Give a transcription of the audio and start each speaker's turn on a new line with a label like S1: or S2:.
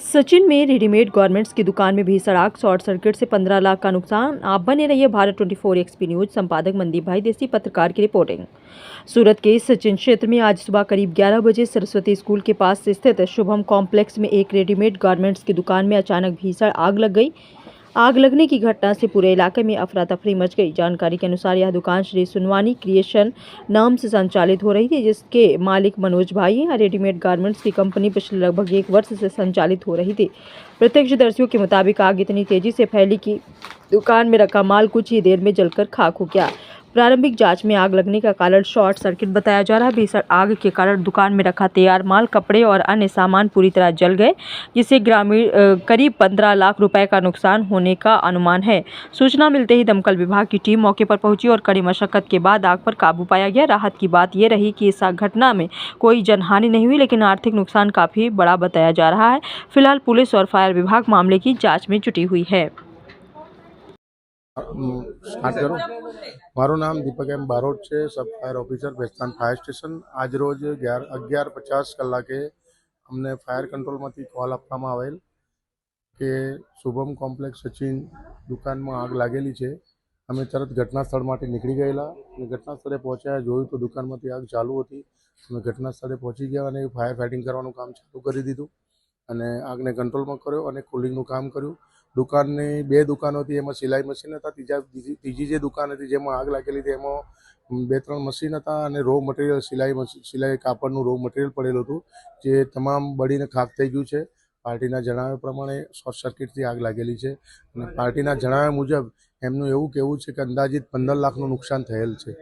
S1: सचिन में readymade garments की दुकान में भीषण आग, शॉर्ट सर्किट से 15 लाख का नुकसान। आप बने रहिए भारत 24 एक्सपी न्यूज। संपादक मनदीप भाई देसी, पत्रकार की रिपोर्टिंग। सूरत के सचिन क्षेत्र में आज सुबह करीब 11 बजे सरस्वती स्कूल के पास स्थित शुभम कॉम्प्लेक्स में एक रेडीमेड गारमेंट्स की दुकान में अचानक भीषण आग लग गई। आग लगने की घटना से पूरे इलाके में अफरा तफरी मच गई। जानकारी के अनुसार यह दुकान श्री सुनवानी क्रिएशन नाम से संचालित हो रही थी, जिसके मालिक मनोज भाई हैं। रेडीमेड गारमेंट्स की कंपनी पिछले लगभग 1 वर्ष से संचालित हो रही थी। प्रत्यक्षदर्शियों के मुताबिक आग इतनी तेजी से फैली कि दुकान में रखा माल कुछ ही देर में जलकर खाक हो गया। प्रारंभिक जांच में आग लगने का कारण शॉर्ट सर्किट बताया जा रहा है। भीषण आग के कारण दुकान में रखा तैयार माल, कपड़े और अन्य सामान पूरी तरह जल गए, जिससे करीब 15 लाख रुपए का नुकसान होने का अनुमान है। सूचना मिलते ही दमकल विभाग की टीम मौके पर पहुंची और कड़ी मशक्कत के बाद आग पर काबू पाया गया। राहत की बात यह रही कि इस घटना में कोई जनहानि नहीं हुई, लेकिन आर्थिक नुकसान काफी बड़ा बताया जा रहा है। फिलहाल पुलिस और फायर विभाग मामले की जाँच में जुटी हुई है।
S2: स्टार्ट करो। मारू नाम दीपक एम बारोट है, सब fire officer Bestan fire station. आज रोज 11:50 કલાકે અમને ફાયર કંટ્રોલમાંથી કોલ આપવામાં આવેલ કે શુભમ કોમ્પ્લેક્સ સચિન દુકાનમાં આગ લાગેલી છે। અમે તરત ઘટના સ્થળ માટે નીકળી ગયેલા અને ઘટના સ્થળે પહોંચ્યા, જોયું તો દુકાનમાંથી આગ ચાલુ હતી। અમે ઘટના સ્થળે પહોંચી ગયા અને ફાયર ફાઇટિંગ કરવાનું કામ ચાલુ કરી દીધું અને આગને કંટ્રોલમાં કર્યો અને કુલિંગનું કામ કર્યું। દુકાનની 2 દુકાનો હતી, એમાં સિલાઈ મશીન હતા। ત્રીજી જે દુકાન હતી જેમાં આગ લાગેલી હતી એમાં 2-3 મશીન હતા અને રો મટીરિયલ સિલાઈ કાપડનું રો મટીરિયલ પડેલું હતું, જે તમામ બળીને ખાક થઈ ગયું છે। પાર્ટીના જણાવ્યા પ્રમાણે શોર્ટ સર્કિટથી આગ લાગેલી છે અને પાર્ટીના જણાવ્યા મુજબ એમનું એવું કહેવું છે કે અંદાજિત 15 લાખનું નુકસાન થયેલ છે।